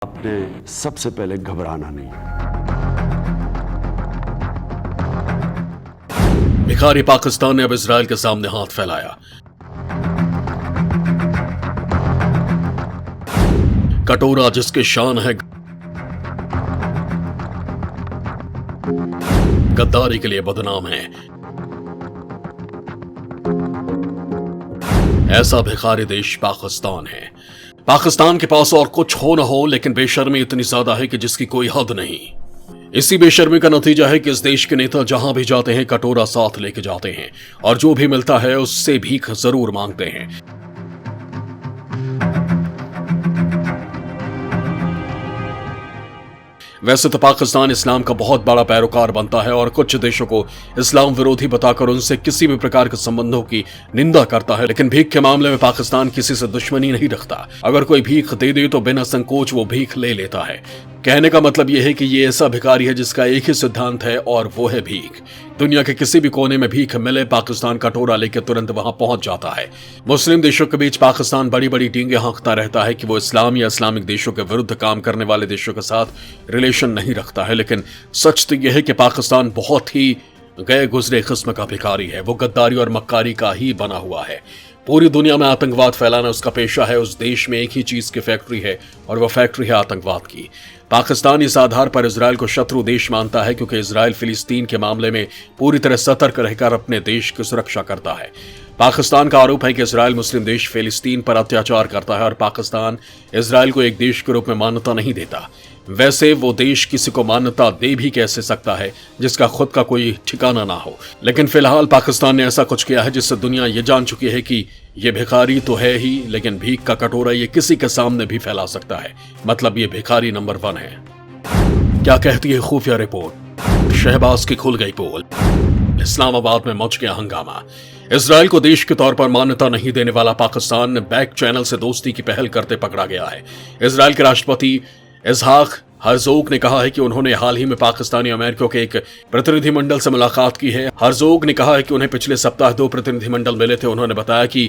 आपने सबसे पहले घबराना नहीं। भिखारी पाकिस्तान ने अब इजराइल के सामने हाथ फैलाया। कटोरा जिसकी शान है गद्दारी के लिए बदनाम है, ऐसा भिखारी देश पाकिस्तान है। पाकिस्तान के पास और कुछ हो न हो, लेकिन बेशर्मी इतनी ज्यादा है कि जिसकी कोई हद नहीं। इसी बेशर्मी का नतीजा है कि इस देश के नेता जहां भी जाते हैं कटोरा साथ लेके जाते हैं और जो भी मिलता है उससे भीख जरूर मांगते हैं। वैसे तो पाकिस्तान इस्लाम का बहुत बड़ा पैरोकार बनता है और कुछ देशों को इस्लाम विरोधी बताकर उनसे किसी भी प्रकार के संबंधों की निंदा करता है, लेकिन भीख के मामले में पाकिस्तान किसी से दुश्मनी नहीं रखता। अगर कोई भीख दे दे तो बिना संकोच वो भीख ले लेता है। कहने का मतलब यह है कि ये ऐसा भिखारी है जिसका एक ही सिद्धांत है और वो है भीख। दुनिया के किसी भी कोने में भीख मिले, पाकिस्तान कटोरा लेकर तुरंत वहां पहुंच जाता है। मुस्लिम देशों के बीच पाकिस्तान बड़ी बड़ी डींगे हाँकता रहता है कि वो इस्लाम या इस्लामिक देशों के विरुद्ध काम करने वाले देशों के साथ रिलेशन नहीं रखता है, लेकिन सच तो यह है कि पाकिस्तान बहुत ही गए गुजरे किस्म का भिखारी है। वो गद्दारी और मक्कारी का ही बना हुआ है। पूरी दुनिया में आतंकवाद फैलाना उसका पेशा है। उस देश में एक ही चीज की फैक्ट्री है और वह फैक्ट्री है आतंकवाद की। पाकिस्तान इस आधार पर इजराइल को शत्रु देश मानता है क्योंकि इजराइल फिलिस्तीन के मामले में पूरी तरह सतर्क रहकर अपने देश की सुरक्षा करता है। पाकिस्तान का आरोप है कि इजराइल मुस्लिम देश फिलिस्तीन पर अत्याचार करता है और पाकिस्तान इजराइल को एक देश के रूप में मान्यता नहीं देता। वैसे वो देश किसी को मान्यता दे भी कैसे सकता है जिसका खुद का कोई ठिकाना ना हो। लेकिन फिलहाल पाकिस्तान ने ऐसा कुछ किया है जिससे दुनिया ये जान चुकी है कि ये भिखारी तो है ही, लेकिन भीख का कटोरा ये किसी के सामने भी फैला सकता है। मतलब ये भिखारी नंबर 1 है। क्या कहती है खुफिया रिपोर्ट? शहबाज की खुल गई पोल। इस्लामाबाद में मच गया हंगामा। इजराइल को देश के तौर पर मान्यता नहीं देने वाला पाकिस्तान बैक चैनल से दोस्ती की पहल करते पकड़ा गया है। इजराइल के राष्ट्रपति इसहाक हर्जोग ने कहा है कि उन्होंने हाल ही में पाकिस्तानी अमेरिकियों के एक प्रतिनिधिमंडल से मुलाकात की है। हर्जोग ने कहा है कि उन्हें पिछले सप्ताह 2 प्रतिनिधिमंडल मिले थे। उन्होंने बताया कि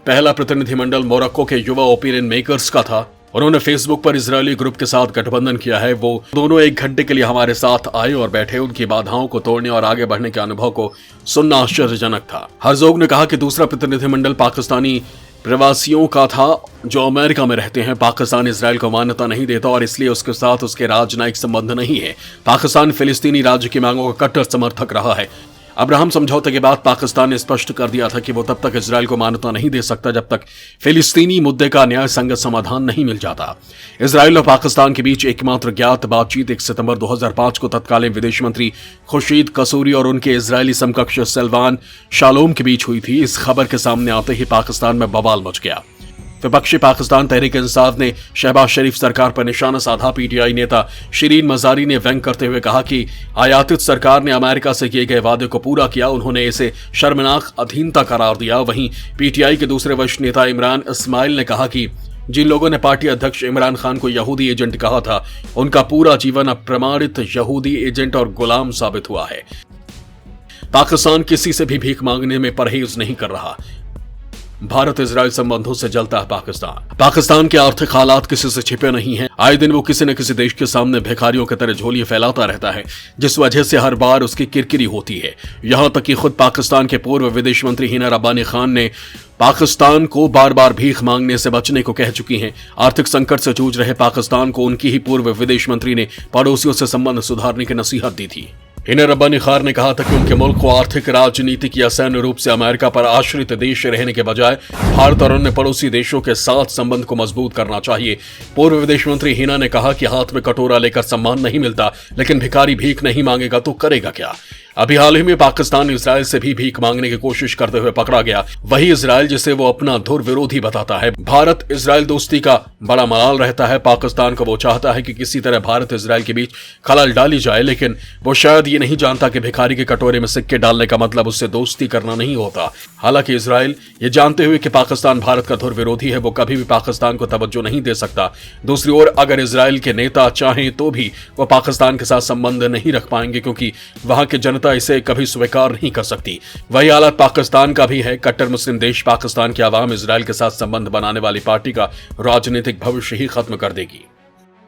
पहला प्रतिनिधिमंडल मोरक्को के युवा ओपिनियन मेकर्स का था। उन्होंने फेसबुक पर इजरायली ग्रुप के साथ गठबंधन किया है। वो दोनों 1 घंटे के लिए हमारे साथ आए और बैठे। उनकी बाधाओं को तोड़ने और आगे बढ़ने के अनुभव को सुनना आश्चर्यजनक था। हर्जोग ने कहा कि दूसरा प्रतिनिधिमंडल पाकिस्तानी प्रवासियों का था जो अमेरिका में रहते हैं। पाकिस्तान इजराइल को मान्यता नहीं देता और इसलिए उसके साथ उसके राजनयिक संबंध नहीं है। पाकिस्तान फिलिस्तीनी राज्य की मांगों का कट्टर समर्थक रहा है। अब्राहम समझौते के बाद पाकिस्तान ने स्पष्ट कर दिया था कि वो तब तक इजराइल को मान्यता नहीं दे सकता जब तक फिलिस्तीनी मुद्दे का न्याय संगत समाधान नहीं मिल जाता। इजराइल और पाकिस्तान के बीच एकमात्र ज्ञात बातचीत 1 सितंबर 2005 को तत्कालीन विदेश मंत्री खुर्शीद कसूरी और उनके इजरायली समकक्ष सलमान शालोम के बीच हुई थी। इस खबर के सामने आते ही पाकिस्तान में बवाल मच गया। विपक्षी पाकिस्तान तहरीक इंसाफ ने शहबाज शरीफ सरकार पर निशाना साधा। पीटीआई नेता शिरीन मजारी ने व्यंग करते हुए कहा कि आयातित सरकार ने अमेरिका से किए गए वादे को पूरा किया। उन्होंने इसे शर्मनाक अधीनता करार दिया। वहीं पीटीआई के दूसरे वरिष्ठ नेता इमरान इस्माइल ने कहा कि जिन लोगों ने पार्टी अध्यक्ष इमरान खान को यहूदी एजेंट कहा था, उनका पूरा जीवन अब प्रमाणित यहूदी एजेंट और गुलाम साबित हुआ है। पाकिस्तान किसी से भी भीख मांगने में परहेज नहीं कर रहा। भारत इजराइल संबंधों से जलता है पाकिस्तान के आर्थिक हालात किसी से छिपे नहीं हैं। आए दिन वो किसी न किसी देश के सामने भिखारियों की तरह झोलियां फैलाता रहता है, जिस वजह से हर बार उसकी किरकिरी होती है। यहां तक कि खुद पाकिस्तान के पूर्व विदेश मंत्री हिना रब्बानी खान ने पाकिस्तान को बार बार भीख मांगने से बचने को कह चुकी हैं। आर्थिक संकट से जूझ रहे पाकिस्तान को उनकी ही पूर्व विदेश मंत्री ने पड़ोसियों से संबंध सुधारने की नसीहत दी थी। हिना रब्बानी खान ने कहा था कि उनके मुल्क को आर्थिक, राजनीतिक या सैन्य रूप से अमेरिका पर आश्रित देश रहने के बजाय भारत और अन्य पड़ोसी देशों के साथ संबंध को मजबूत करना चाहिए। पूर्व विदेश मंत्री हिना ने कहा कि हाथ में कटोरा लेकर सम्मान नहीं मिलता, लेकिन भिखारी भीख नहीं मांगेगा तो करेगा क्या? अभी हाल ही में पाकिस्तान इजराइल से भी भीख मांगने की कोशिश करते हुए पकड़ा गया। वही इजराइल जिसे वो अपना धुर विरोधी बताता है। भारत इजराइल दोस्ती का बड़ा मलाल रहता है। पाकिस्तान को वो चाहता है कि किसी तरह भारत इजराइल के बीच खलल डाली जाए, लेकिन वो शायद ये नहीं जानता कि भिखारी के कटोरे में सिक्के डालने का मतलब उससे दोस्ती करना नहीं होता। हालांकि इजराइल ये जानते हुए कि पाकिस्तान भारत का धुर विरोधी है, वो कभी भी पाकिस्तान को तवज्जो नहीं दे सकता। दूसरी ओर अगर इजराइल के नेता चाहें तो भी वो पाकिस्तान के साथ संबंध नहीं रख पाएंगे, क्योंकि वहां की जनता इसे कभी स्वीकार नहीं कर सकती। वही हालत पाकिस्तान का भी है। कट्टर मुस्लिम देश पाकिस्तान की आवाम इजराइल के साथ संबंध बनाने वाली पार्टी का राजनीतिक भविष्य ही खत्म कर देगी।